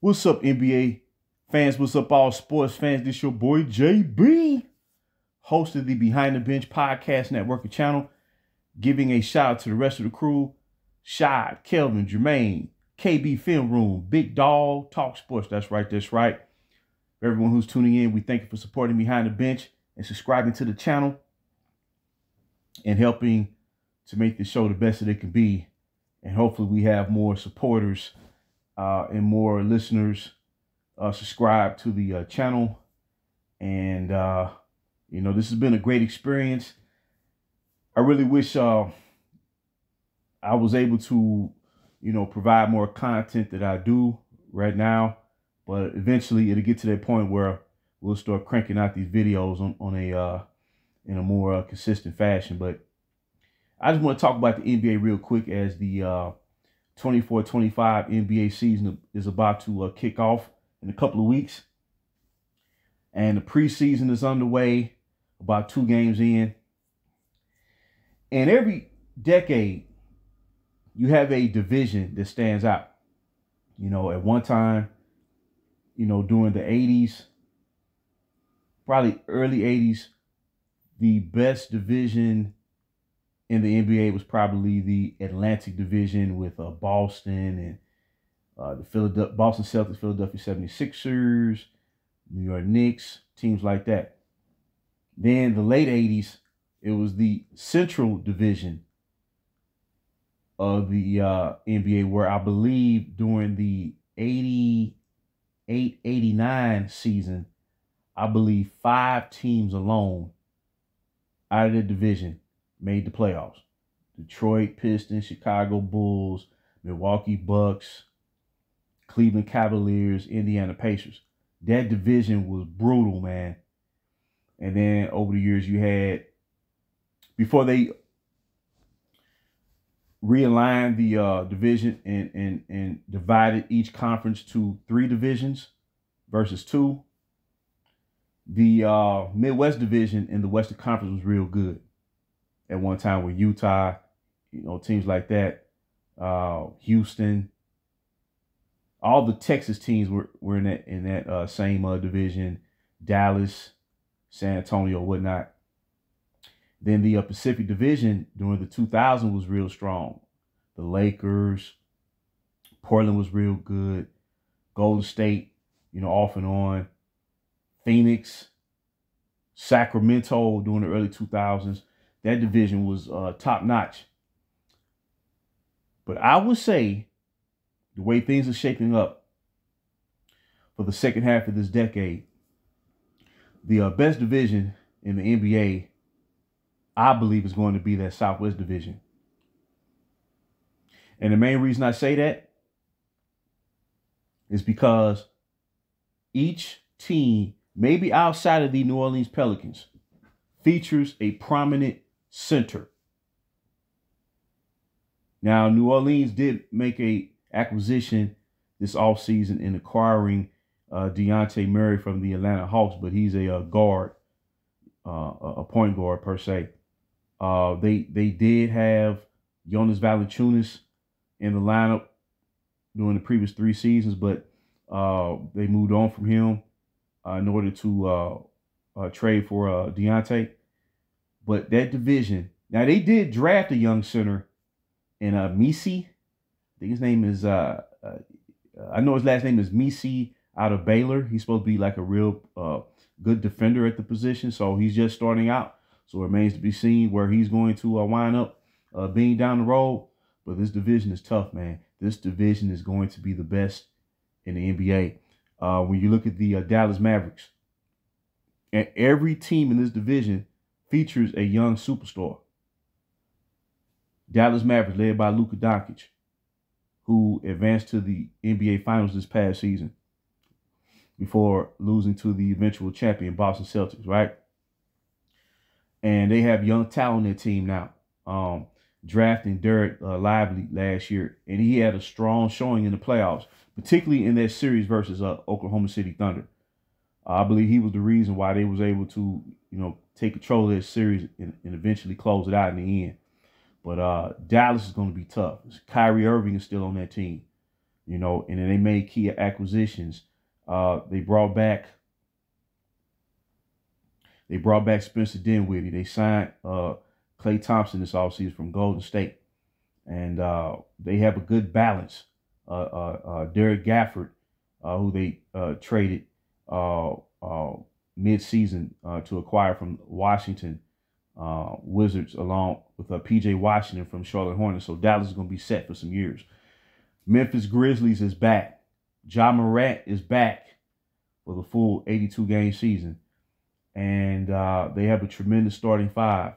What's up, NBA fans? What's up, all sports fans? This your boy JB, host of the Behind the Bench Podcast Network and channel, giving a shout out to the rest of the crew: Shad, Kelvin, Jermaine, KB Film Room, Big Dog, Talk Sports. That's right, that's right. For everyone who's tuning in, we thank you for supporting Behind the Bench and subscribing to the channel and helping to make the show the best that it can be. And hopefully we have more supporters and more listeners subscribe to the channel. And, this has been a great experience. I really wish I was able to, provide more content that I do right now. But eventually it'll get to that point where we'll start cranking out these videos in a more consistent fashion. But I just want to talk about the NBA real quick, as the 24-25 NBA season is about to kick off in a couple of weeks. And the preseason is underway, about 2 games in. And every decade, you have a division that stands out. At one time, during the 80s, probably early 80s, the best division in the NBA was probably the Atlantic Division with Boston and the Boston Celtics, Philadelphia 76ers, New York Knicks, teams like that. Then the late 80s, it was the Central Division of the NBA, where I believe during the 88-89 season, I believe 5 teams alone out of the division made the playoffs: Detroit Pistons, Chicago Bulls, Milwaukee Bucks, Cleveland Cavaliers, Indiana Pacers. That division was brutal, man. And then over the years, you had, before they realigned the division and divided each conference to 3 divisions versus 2, the Midwest Division in the Western Conference was real good at one time, with Utah, teams like that, Houston, all the Texas teams were in that same division, Dallas, San Antonio, whatnot. Then the Pacific Division during the 2000s was real strong. The Lakers, Portland was real good, Golden State, off and on, Phoenix, Sacramento during the early 2000s. That division was top notch. But I would say the way things are shaping up for the second half of this decade, the best division in the NBA, I believe, is going to be that Southwest Division. And the main reason I say that is because each team, maybe outside of the New Orleans Pelicans, features a prominent center. Now, New Orleans did make a acquisition this offseason in acquiring Dejounte Murray from the Atlanta Hawks, but he's a guard, a point guard per se. They did have Jonas Valanciunas in the lineup during the previous 3 seasons, but they moved on from him in order to trade for Dejounte. But that division, now they did draft a young center in Messi. I think his name is, I know his last name is Messi, out of Baylor. He's supposed to be like a real good defender at the position. So he's just starting out. So it remains to be seen where he's going to wind up being down the road. But this division is tough, man. This division is going to be the best in the NBA. When you look at the Dallas Mavericks, and every team in this division features a young superstar. Dallas Mavericks, led by Luka Doncic, who advanced to the NBA Finals this past season before losing to the eventual champion Boston Celtics, right? And they have young talent on their team now. Drafting Derek Lively last year, and he had a strong showing in the playoffs, particularly in that series versus Oklahoma City Thunder. I believe he was the reason why they was able to, take control of this series and eventually close it out in the end. But Dallas is going to be tough. Kyrie Irving is still on that team. you know, and then they made key acquisitions. They brought back Spencer Dinwiddie. They signed Klay Thompson this offseason from Golden State, and they have a good balance. Derek Gafford, who they traded mid-season to acquire from Washington Wizards, along with PJ Washington from Charlotte Hornets. So Dallas is going to be set for some years. Memphis Grizzlies is back. Ja Morant is back for the full 82-game season. And they have a tremendous starting five.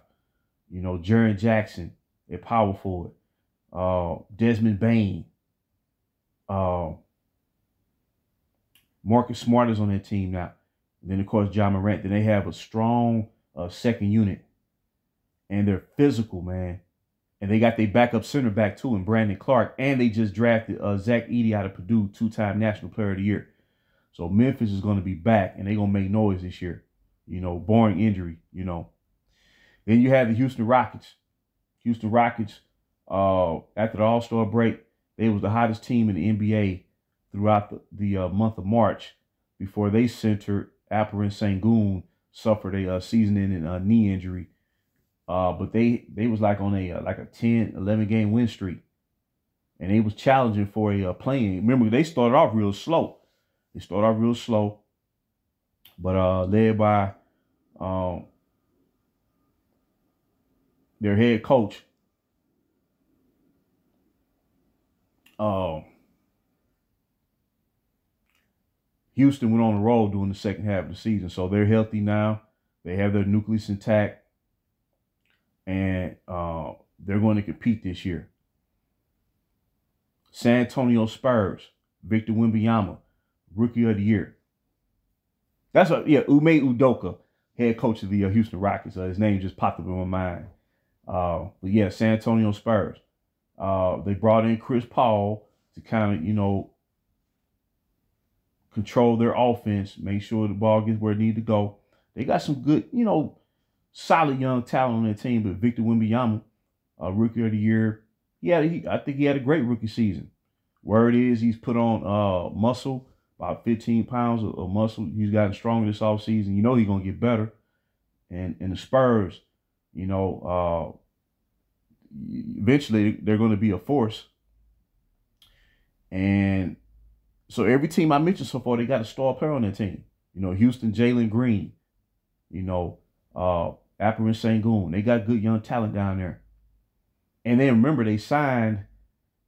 You know, Jaren Jackson at power forward. Desmond Bane. Marcus Smart is on that team now. And then, of course, Ja Morant. Then they have a strong second unit. And they're physical, man. And they got their backup center back, too, in Brandon Clark. And they just drafted Zach Edey out of Purdue, 2-time National Player of the Year. So Memphis is going to be back, and they're going to make noise this year. You know, barring injury, you know. Then you have the Houston Rockets. Houston Rockets, after the All-Star break, they was the hottest team in the NBA throughout the month of March before they centered Alperen Sengun suffered a season-ending knee injury. But they was like on a 10, 11-game win streak. And they was challenging for a play-in. Remember, they started off real slow. But led by their head coach, Houston went on a roll during the second half of the season. So they're healthy now. They have their nucleus intact. And they're going to compete this year. San Antonio Spurs, Victor Wembanyama, Rookie of the Year. That's Ime Udoka, head coach of the Houston Rockets. His name just popped up in my mind. But yeah, San Antonio Spurs. They brought in Chris Paul to kind of, you know, control their offense, make sure the ball gets where it needs to go. They got some good, you know, solid young talent on their team, but Victor Wembanyama, Rookie of the Year, I think he had a great rookie season. Word is he's put on muscle, about 15 pounds of muscle. He's gotten stronger this offseason. You know he's going to get better. And the Spurs, you know, eventually they're going to be a force. And so every team I mentioned so far, they got a star player on their team. You know, Houston, Jalen Green, you know, Alperen Sengun. They got good young talent down there. And then remember, they signed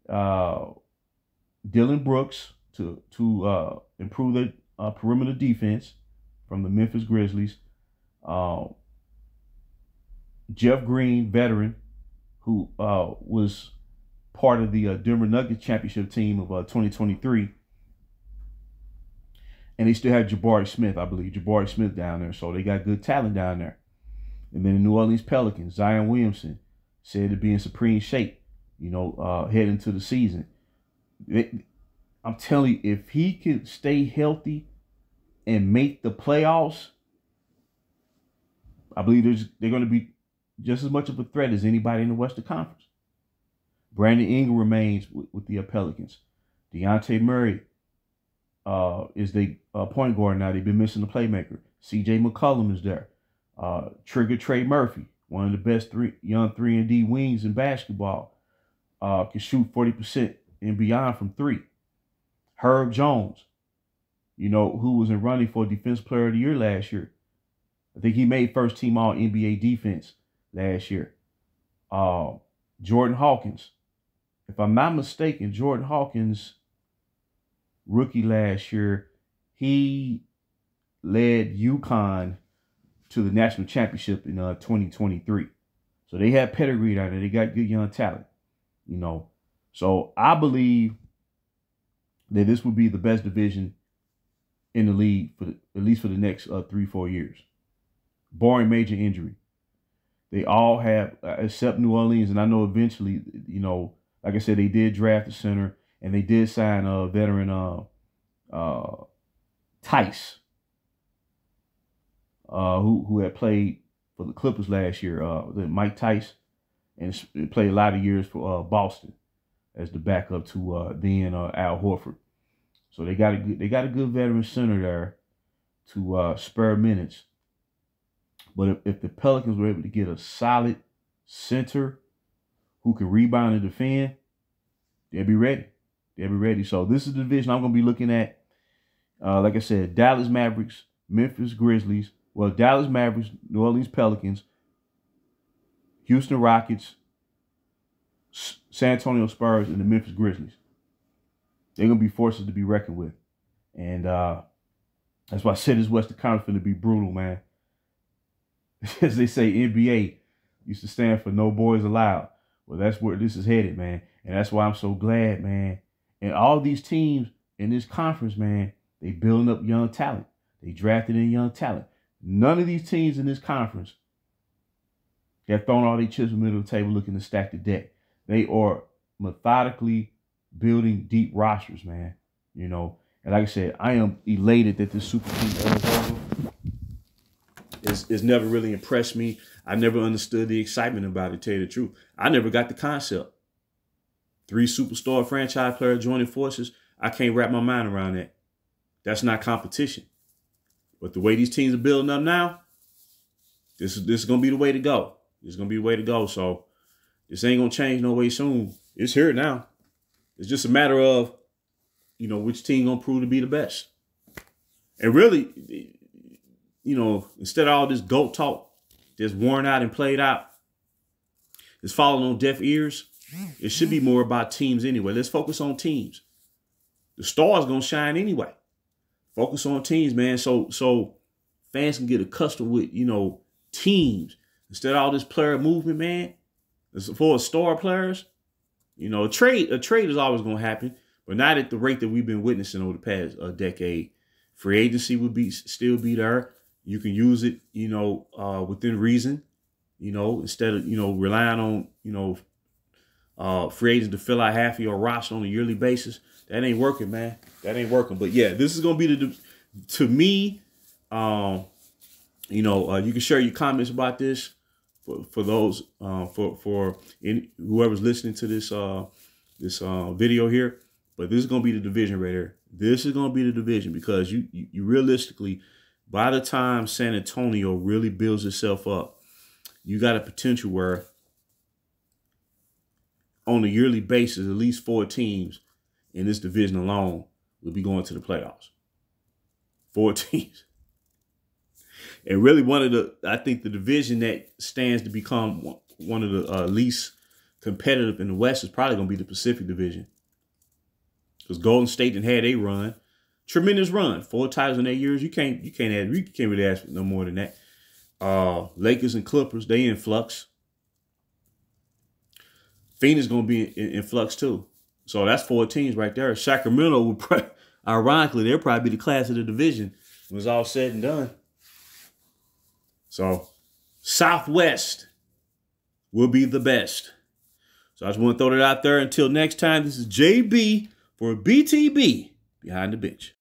Dillon Brooks to improve the perimeter defense from the Memphis Grizzlies. Jeff Green, veteran, who was part of the Denver Nuggets championship team of 2023. And they still have Jabari Smith, I believe. Jabari Smith down there. So they got good talent down there. And then the New Orleans Pelicans, Zion Williamson, said to be in supreme shape, you know, heading into the season. I'm telling you, if he can stay healthy and make the playoffs, I believe they're going to be just as much of a threat as anybody in the Western Conference. Brandon Ingram remains with the Pelicans. Dejounte Murray is the point guard now. They've been missing the playmaker. C.J. McCollum is there. Trigger Trey Murphy, one of the best young 3-and-D wings in basketball, can shoot 40% and beyond from three. Herb Jones, you know, who was in running for Defense Player of the Year last year. I think he made first team all NBA defense last year. Jordan Hawkins. If I'm not mistaken, Jordan Hawkins, rookie last year, he led UConn to the national championship in 2023. So they have pedigree down there. They got good young talent, you know. So I believe that this will be the best division in the league for at least for the next 3-4 years, barring major injury. They all have, except New Orleans, and I know eventually, you know, like I said, they did draft the center, and they did sign a veteran Tice, who had played for the Clippers last year, Mike Tice, and played a lot of years for Boston. as the backup to then Al Horford. So they got a good veteran center there to spare minutes. But if the Pelicans were able to get a solid center who can rebound and defend, they'll be ready. They'll be ready. So this is the division I'm going to be looking at. Like I said, Dallas Mavericks, Memphis Grizzlies, Dallas Mavericks, New Orleans Pelicans, Houston Rockets, San Antonio Spurs, and the Memphis Grizzlies. They're going to be forces to be reckoned with. And that's why I said this Western Conference going to be brutal, man. As they say, NBA used to stand for no boys allowed. Well, that's where this is headed, man. And that's why I'm so glad, man. And all these teams in this conference, man, they building up young talent. They drafted in young talent. None of these teams in this conference have thrown all their chips in the middle of the table looking to stack the deck. They are methodically building deep rosters, man. You know, and like I said, I am elated that this super team is never really impressed me. I never understood the excitement about it, to tell you the truth. I never got the concept. 3 superstar franchise players joining forces. I can't wrap my mind around that. That's not competition. But the way these teams are building up now, this is going to be the way to go. This is going to be the way to go. So this ain't going to change no way soon. It's here now. It's just a matter of, you know, which team going to prove to be the best. And really, you know, instead of all this GOAT talk that's worn out and played out, it's falling on deaf ears. It should be more about teams anyway. Let's focus on teams. The stars going to shine anyway. Focus on teams, man, so fans can get accustomed with, you know, teams. Instead of all this player movement, man, for star players, you know, a trade is always going to happen, but not at the rate that we've been witnessing over the past decade. Free agency would still be there. You can use it, you know, within reason, you know, instead of, you know, relying on, you know, free agents to fill out half of your roster on a yearly basis. That ain't working, man. That ain't working. But yeah, this is gonna be to me. You know, you can share your comments about this for those for whoever's listening to this video here. But this is gonna be the division right here. This is gonna be the division because you realistically, by the time San Antonio really builds itself up, you got a potential where on a yearly basis, at least 4 teams in this division alone will be going to the playoffs. 4 teams. And really I think the division that stands to become one of the least competitive in the West is probably going to be the Pacific Division. Because Golden State had a run. Tremendous run. 4 titles in 8 years. You can't really ask for no more than that. Lakers and Clippers, they in flux. Phoenix going to be in flux too. So that's 4 teams right there. Sacramento would ironically, they'll probably be the class of the division when it's all said and done. So Southwest will be the best. So I just want to throw that out there. Until next time, this is JB for BTB Behind the Bench.